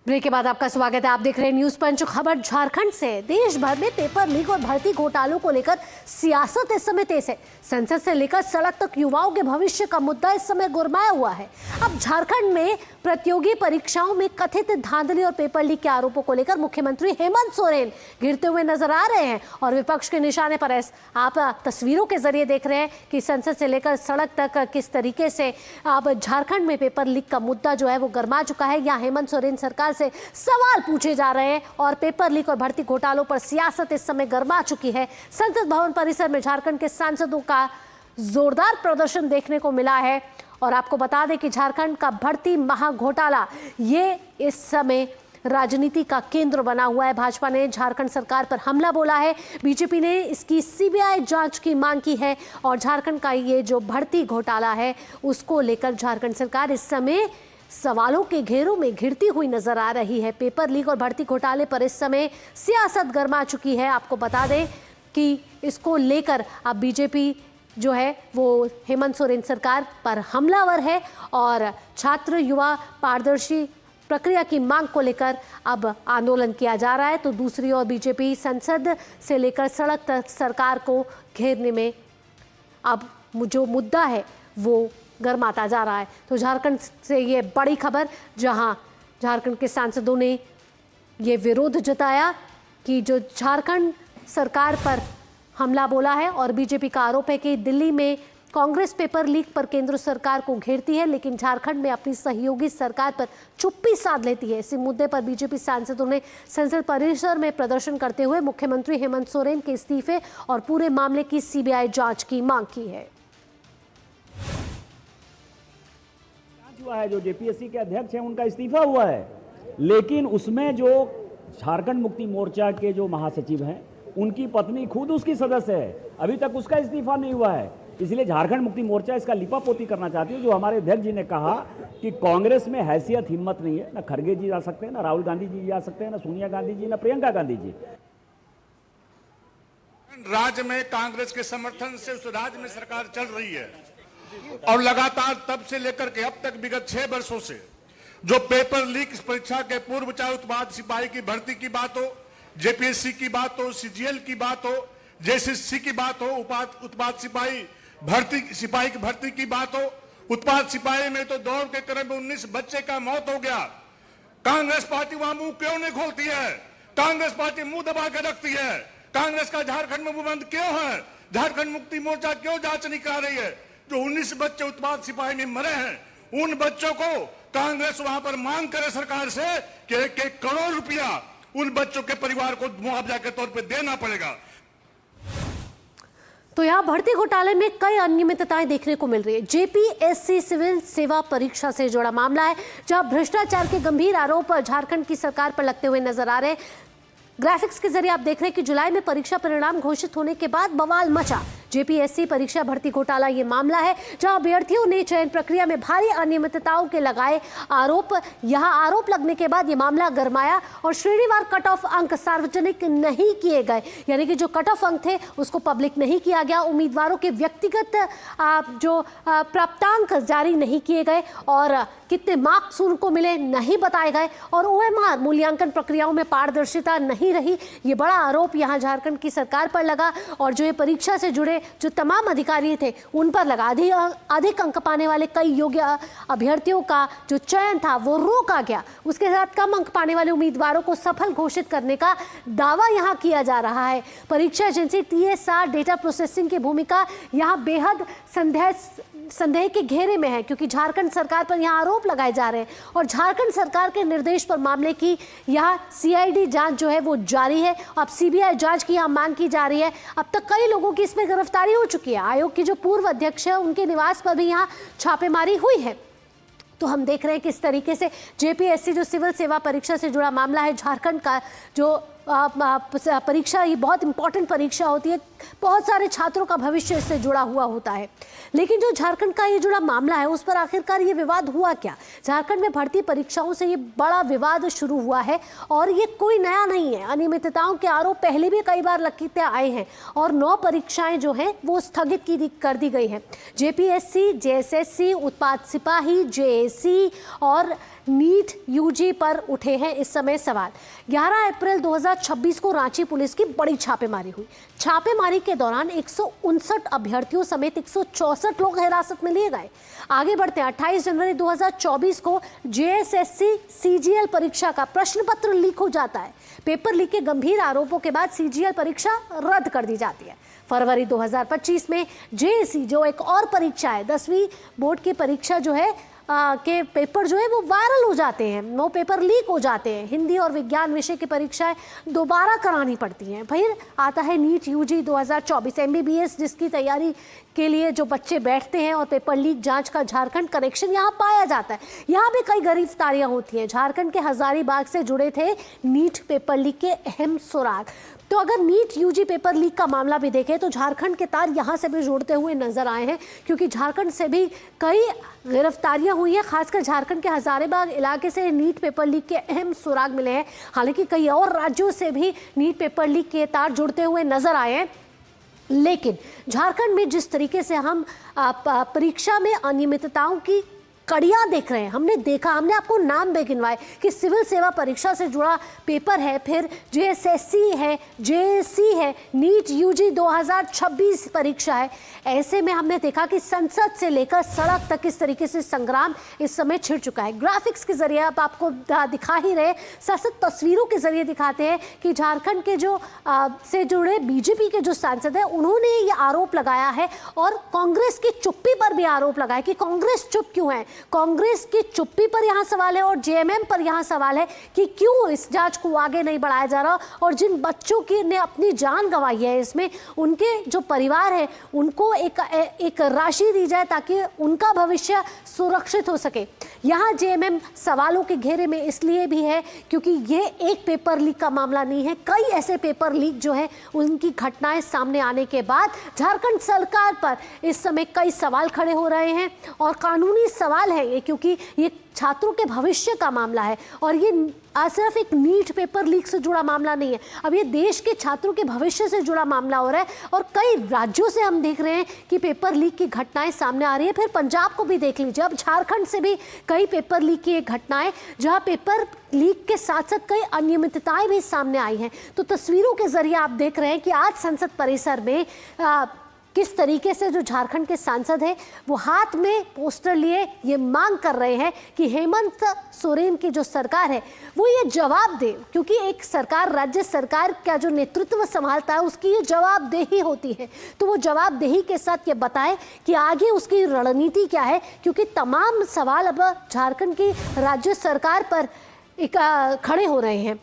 Break के बाद आपका स्वागत है। आप देख रहे हैं न्यूज पंच। खबर झारखंड से। देश भर में पेपर लीक और भर्ती घोटालों को लेकर सियासत इस समय तेज है। संसद से लेकर सड़क तक युवाओं के भविष्य का मुद्दा इस समय गुरमाया हुआ है। अब झारखंड में प्रतियोगी परीक्षाओं में कथित धांधली और पेपर लीक के आरोपों को लेकर मुख्यमंत्री हेमंत सोरेन घिरते हुए नजर आ रहे हैं और विपक्ष के निशाने पर है। आप तस्वीरों के जरिए देख रहे हैं कि संसद से लेकर सड़क तक किस तरीके से अब झारखंड में पेपर लीक का मुद्दा जो है वो गर्मा चुका है। यहाँ हेमंत सोरेन सरकार से सवाल पूछे जा रहे हैं और पेपर लीक और भर्ती घोटालों पर सियासत इस समय गर्मा चुकी है। संसद भवन परिसर में झारखंड के सांसदों का जोरदार प्रदर्शन देखने को मिला है और आपको बता दें कि झारखंड का भर्ती महाघोटाला ये इस समय राजनीति का केंद्र बना हुआ है। भाजपा ने झारखंड सरकार पर हमला बोला है, बीजेपी ने इसकी सीबीआई जांच की मांग की है और झारखंड का ये जो भर्ती घोटाला है उसको लेकर झारखंड सरकार इस समय सवालों के घेरों में घिरती हुई नजर आ रही है। पेपर लीक और भर्ती घोटाले पर इस समय सियासत गर्मा चुकी है। आपको बता दें कि इसको लेकर अब बीजेपी जो है वो हेमंत सोरेन सरकार पर हमलावर है और छात्र युवा पारदर्शी प्रक्रिया की मांग को लेकर अब आंदोलन किया जा रहा है। तो दूसरी ओर बीजेपी संसद से लेकर सड़क तक सरकार को घेरने में अब जो मुद्दा है वो गर्माता जा रहा है। तो झारखंड से ये बड़ी खबर, जहां झारखंड के सांसदों ने ये विरोध जताया कि जो झारखंड सरकार पर हमला बोला है और बीजेपी का आरोप है कि दिल्ली में कांग्रेस पेपर लीक पर केंद्र सरकार को घेरती है लेकिन झारखंड में अपनी सहयोगी सरकार पर चुप्पी साध लेती है। इसी मुद्दे पर बीजेपी सांसदों ने संसद परिसर में प्रदर्शन करते हुए मुख्यमंत्री हेमंत सोरेन के इस्तीफे और पूरे मामले की सीबीआई जांच की मांग की है। हुआ है, जो जेपीएससी के अध्यक्ष हैं उनका इस्तीफा हुआ है, लेकिन उसमें जो झारखंड मुक्ति मोर्चा के जो महासचिव हैं उनकी पत्नी खुद उसकी सदस्य है, अभी तक उसका इस्तीफा नहीं हुआ है। इसलिए झारखंड मुक्ति मोर्चा इसका लिपापोती करना चाहती है। जो हमारे अध्यक्ष जी ने कहा कि कांग्रेस में हैसियत हिम्मत नहीं है, ना खड़गे जी जा सकते हैं, ना राहुल गांधी जी जा सकते हैं, ना सोनिया गांधी जी, ना प्रियंका गांधी जी। राज्य में कांग्रेस के समर्थन से उस राज्य में सरकार चल रही है और लगातार तब से लेकर के अब तक विगत 6 वर्षों से जो पेपर लीक परीक्षा के पूर्व, चाहे उत्पाद सिपाही की भर्ती की बात हो, जेपीएससी की बात हो, सीजीएल की बात हो, जेएसएससी की बात हो, उत्पाद सिपाही की भर्ती की बात हो, उत्पाद सिपाही में तो दौड़ के क्रम में 19 बच्चे का मौत हो गया। कांग्रेस पार्टी वहां मुंह क्यों नहीं खोलती है? कांग्रेस पार्टी मुंह दबा के रखती है। कांग्रेस का झारखंड में मुंह बंद क्यों है? झारखंड मुक्ति मोर्चा क्यों जांच नहीं करा रही है? जो 19 बच्चे उत्पाद सिपाही में मरे हैं उन बच्चों को कांग्रेस वहां पर मांग करे सरकार से कि 1-1 करोड़ रुपया उन बच्चों के परिवार को मुआवजा के तौर पे देना पड़ेगा। तो यहाँ भर्ती घोटाले में कई अनियमितताएं देखने को मिल रही है। जेपीएससी सिविल सेवा परीक्षा से जुड़ा मामला है जहां भ्रष्टाचार के गंभीर आरोप झारखंड की सरकार पर लगते हुए नजर आ रहे हैं। ग्राफिक्स के जरिए आप देख रहे हैं कि जुलाई में परीक्षा परिणाम घोषित होने के बाद बवाल मचा। जेपीएससी परीक्षा भर्ती घोटाला ये मामला है जहां अभ्यर्थियों ने चयन प्रक्रिया में भारी अनियमितताओं के लगाए आरोप। यहां आरोप लगने के बाद ये मामला गरमाया और श्रेणीवार कट ऑफ अंक सार्वजनिक नहीं किए गए, यानी कि जो कट ऑफ अंक थे उसको पब्लिक नहीं किया गया। उम्मीदवारों के व्यक्तिगत जो प्राप्तांक जारी नहीं किए गए और कितने मार्क्स उनको मिले नहीं बताए गए और ओएमआर मूल्यांकन प्रक्रियाओं में पारदर्शिता नहीं रही। ये बड़ा आरोप यहाँ झारखंड की सरकार पर लगा और जो ये परीक्षा से जुड़े जो तमाम अधिकारी थे उन पर लगा। अधिक अंक पाने वाले कई योग्य अभ्यर्थियों का जो चयन था वो रोका गया। उसके साथ कम अंक पाने वाले उम्मीदवारों को सफल घोषित करने का दावा यहां किया जा रहा है। परीक्षा एजेंसी टीएसआर डेटा प्रोसेसिंग की भूमिका यहां बेहद संदेह के घेरे में है क्योंकि झारखंड सरकार पर यहां आरोप लगाए जा रहे हैं और झारखंड सरकार के निर्देश पर मामले की यहां सीआईडी जांच जो है वो जारी है। अब सीबीआई जांच की यहां मांग की जा रही है। अब तक कई लोगों की इसमें गिरफ्तारी हो चुकी है। आयोग की जो पूर्व अध्यक्ष है उनके निवास पर भी यहां छापेमारी हुई है। तो हम देख रहे हैं किस तरीके से जेपीएससी जो सिविल सेवा परीक्षा से जुड़ा मामला है, झारखंड का जो परीक्षा, ये बहुत इंपॉर्टेंट परीक्षा होती है, बहुत सारे छात्रों का भविष्य इससे जुड़ा हुआ होता है। लेकिन जो झारखंड का ये जुड़ा मामला है उस पर आखिरकार ये विवाद हुआ क्या? झारखंड में भर्ती परीक्षाओं से ये बड़ा विवाद शुरू हुआ है और ये कोई नया नहीं है। अनियमितताओं के आरोप पहले भी कई बार लगते आए हैं और 9 परीक्षाएं जो हैं वो स्थगित कर दी गई हैं। जेपीएससी, जेएसएससी, उत्पाद सिपाही, जेएसी और नीट यूजी पर उठे हैं इस समय सवाल। 11 अप्रैल 2026 को रांची पुलिस की बड़ी छापेमारी हुई। छापेमारी के दौरान 159 अभ्यर्थियों समेत 164 लोग हिरासत में लिए गए। आगे बढ़ते हैं, 28 जनवरी 2024 को जेएसएससी सीजीएल परीक्षा का प्रश्न पत्र लीक हो जाता है। पेपर लीक के गंभीर आरोपों के बाद सीजीएल परीक्षा रद्द कर दी जाती है। फरवरी 2025 में जेएससी जो एक और परीक्षा है, 10वीं बोर्ड की परीक्षा जो है के पेपर जो है वो वायरल हो जाते हैं, वो पेपर लीक हो जाते हैं। हिंदी और विज्ञान विषय की परीक्षाएं दोबारा करानी पड़ती हैं। फिर आता है नीट यूजी 2024, एमबीबीएस जिसकी तैयारी के लिए जो बच्चे बैठते हैं और पेपर लीक जांच का झारखंड कनेक्शन यहाँ पाया जाता है। यहाँ भी कई गिरफ्तारियां होती हैं। झारखंड के हजारीबाग से जुड़े थे नीट पेपर लीक के अहम सुराग। तो अगर नीट यूजी पेपर लीक का मामला भी देखें तो झारखंड के तार यहाँ से भी जुड़ते हुए नजर आए हैं, क्योंकि झारखंड से भी कई गिरफ्तारियां हुई हैं। खासकर झारखंड के हजारीबाग इलाके से नीट पेपर लीक के अहम सुराग मिले हैं। हालांकि कई और राज्यों से भी नीट पेपर लीक के तार जुड़ते हुए नजर आए हैं। लेकिन झारखंड में जिस तरीके से हम परीक्षा में अनियमितताओं की कड़ियां देख रहे हैं, हमने आपको नाम भी गिनवाए कि सिविल सेवा परीक्षा से जुड़ा पेपर है, फिर जेएसएससी है, जेएससी है, नीट यूजी 2026 परीक्षा है। ऐसे में हमने देखा कि संसद से लेकर सड़क तक किस तरीके से संग्राम इस समय छिड़ चुका है। ग्राफिक्स के जरिए आप आपको दिखा ही रहे, साथ तस्वीरों के जरिए दिखाते हैं कि झारखंड के जो से जुड़े बीजेपी के जो सांसद हैं, उन्होंने ये आरोप लगाया है और कांग्रेस की चुप्पी पर भी आरोप लगाया कि कांग्रेस चुप क्यों है। कांग्रेस की चुप्पी पर यहां सवाल है और जेएमएम पर यहां सवाल है कि क्यों इस जांच को आगे नहीं बढ़ाया जा रहा, और जिन बच्चों की ने अपनी जान गंवाई है इसमें, उनके जो परिवार है उनको एक राशि दी जाए ताकि उनका भविष्य सुरक्षित हो सके। यहाँ जेएमएम सवालों के घेरे में इसलिए भी है क्योंकि ये एक पेपर लीक का मामला नहीं है। कई ऐसे पेपर लीक जो है उनकी घटनाएं सामने आने के बाद झारखंड सरकार पर इस समय कई सवाल खड़े हो रहे हैं और कानूनी सवाल है ये, क्योंकि ये छात्रों के भविष्य का मामला है और ये सिर्फ एक नीट पेपर लीक से जुड़ा मामला नहीं है। अब ये देश के छात्रों के भविष्य से जुड़ा मामला हो रहा है और कई राज्यों से हम देख रहे हैं कि पेपर लीक की घटनाएं सामने आ रही है। फिर पंजाब को भी देख लीजिए, अब झारखंड से भी कई पेपर लीक की घटनाएं, जहां पेपर लीक के साथ साथ कई अनियमितताएं भी सामने आई हैं। तो तस्वीरों के जरिए आप देख रहे हैं कि आज संसद परिसर में किस तरीके से जो झारखंड के सांसद हैं वो हाथ में पोस्टर लिए ये मांग कर रहे हैं कि हेमंत सोरेन की जो सरकार है वो ये जवाब दे, क्योंकि एक सरकार, राज्य सरकार का जो नेतृत्व संभालता है उसकी ये जवाबदेही होती है। तो वो जवाबदेही के साथ ये बताए कि आगे उसकी रणनीति क्या है, क्योंकि तमाम सवाल अब झारखंड की राज्य सरकार पर खड़े हो रहे हैं।